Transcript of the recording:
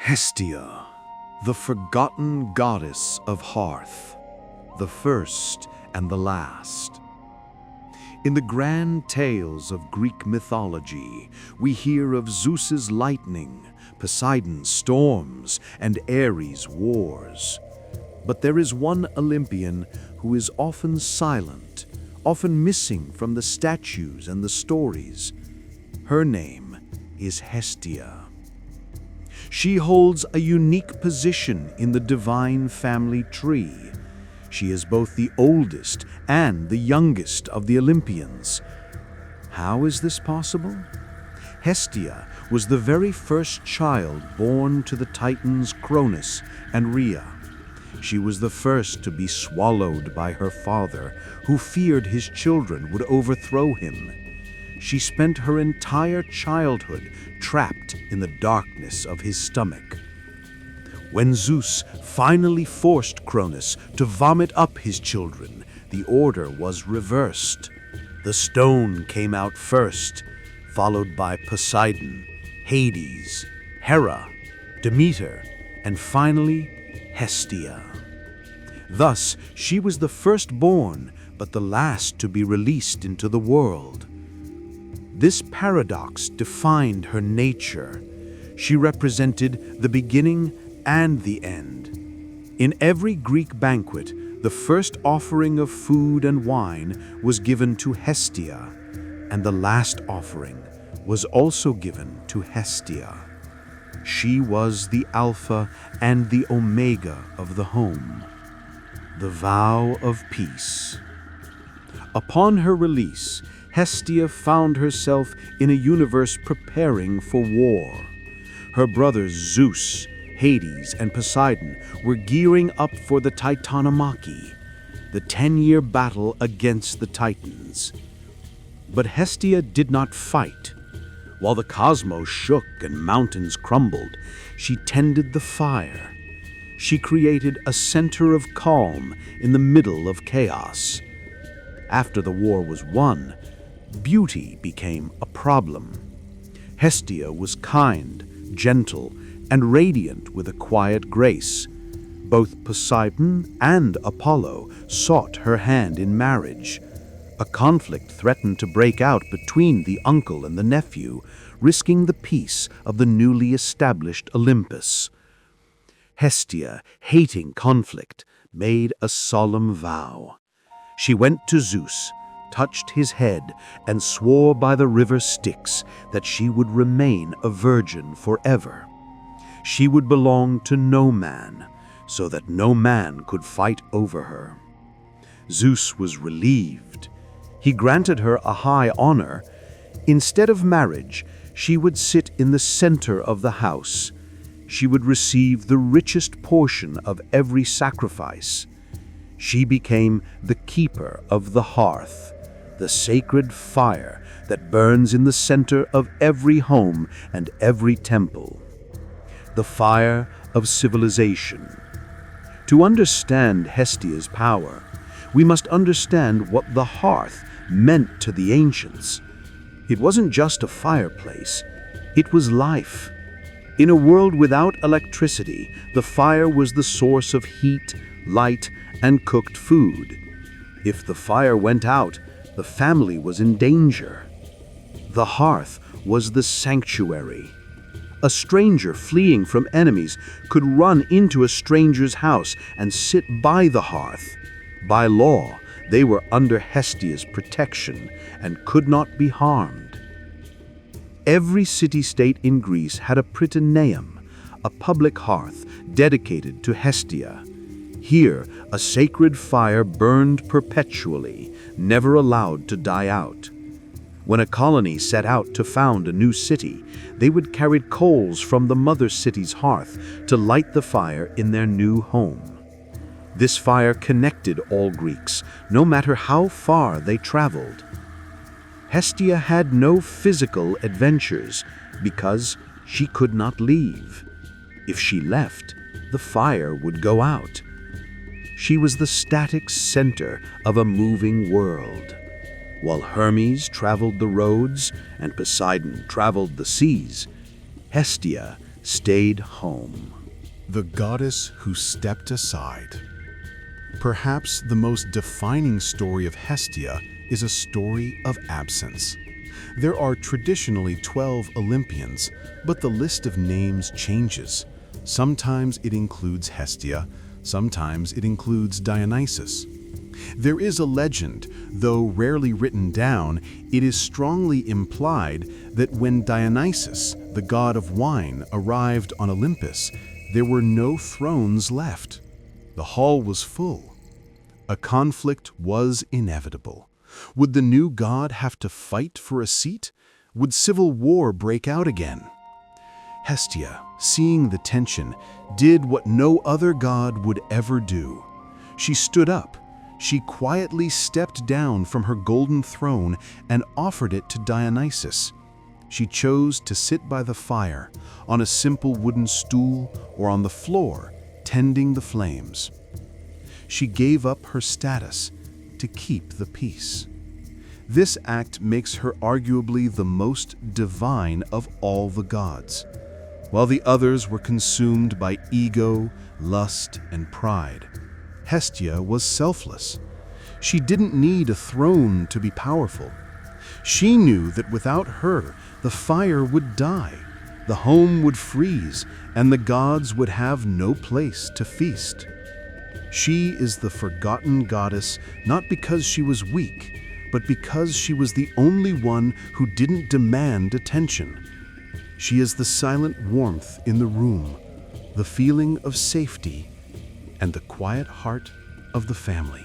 Hestia, the forgotten goddess of Hearth, the first and the last. In the grand tales of Greek mythology, we hear of Zeus's lightning, Poseidon's storms, and Ares' wars. But there is one Olympian who is often silent, often missing from the statues and the stories. Her name is Hestia. She holds a unique position in the divine family tree. She is both the oldest and the youngest of the Olympians. How is this possible? Hestia was the very first child born to the Titans Cronus and Rhea. She was the first to be swallowed by her father, who feared his children would overthrow him. She spent her entire childhood trapped in the darkness of his stomach. When Zeus finally forced Cronus to vomit up his children, the order was reversed. The stone came out first, followed by Poseidon, Hades, Hera, Demeter, and finally Hestia. Thus, she was the firstborn, but the last to be released into the world. This paradox defined her nature. She represented the beginning and the end. In every Greek banquet, the first offering of food and wine was given to Hestia, and the last offering was also given to Hestia. She was the Alpha and the Omega of the home, the vow of peace. Upon her release, Hestia found herself in a universe preparing for war. Her brothers Zeus, Hades, and Poseidon were gearing up for the Titanomachy, the 10-year battle against the Titans. But Hestia did not fight. While the cosmos shook and mountains crumbled, she tended the fire. She created a center of calm in the middle of chaos. After the war was won, beauty became a problem. Hestia was kind, gentle, and radiant with a quiet grace. Both Poseidon and Apollo sought her hand in marriage. A conflict threatened to break out between the uncle and the nephew, risking the peace of the newly established Olympus. Hestia, hating conflict, made a solemn vow. She went to Zeus, touched his head, and swore by the river Styx that she would remain a virgin forever. She would belong to no man, so that no man could fight over her. Zeus was relieved. He granted her a high honor. Instead of marriage, she would sit in the center of the house. She would receive the richest portion of every sacrifice. She became the keeper of the hearth, the sacred fire that burns in the center of every home and every temple. The fire of civilization. To understand Hestia's power, we must understand what the hearth meant to the ancients. It wasn't just a fireplace, it was life. In a world without electricity, the fire was the source of heat, light, and cooked food. If the fire went out, the family was in danger. The hearth was the sanctuary. A stranger fleeing from enemies could run into a stranger's house and sit by the hearth. By law, they were under Hestia's protection and could not be harmed. Every city-state in Greece had a prytaneum, a public hearth dedicated to Hestia. Here, a sacred fire burned perpetually, never allowed to die out. When a colony set out to found a new city, they would carry coals from the mother city's hearth to light the fire in their new home. This fire connected all Greeks, no matter how far they traveled. Hestia had no physical adventures because she could not leave. If she left, the fire would go out. She was the static center of a moving world. While Hermes traveled the roads and Poseidon traveled the seas, Hestia stayed home. The goddess who stepped aside. Perhaps the most defining story of Hestia is a story of absence. There are traditionally 12 Olympians, but the list of names changes. Sometimes it includes Hestia, sometimes it includes Dionysus. There is a legend, though rarely written down, it is strongly implied that when Dionysus, the god of wine, arrived on Olympus, there were no thrones left. The hall was full. A conflict was inevitable. Would the new god have to fight for a seat? Would civil war break out again? Hestia, seeing the tension, did what no other god would ever do. She stood up. She quietly stepped down from her golden throne and offered it to Dionysus. She chose to sit by the fire, on a simple wooden stool, or on the floor, tending the flames. She gave up her status to keep the peace. This act makes her arguably the most divine of all the gods. While the others were consumed by ego, lust, and pride, Hestia was selfless. She didn't need a throne to be powerful. She knew that without her, the fire would die, the home would freeze, and the gods would have no place to feast. She is the forgotten goddess not because she was weak, but because she was the only one who didn't demand attention. She is the silent warmth in the room, the feeling of safety, and the quiet heart of the family.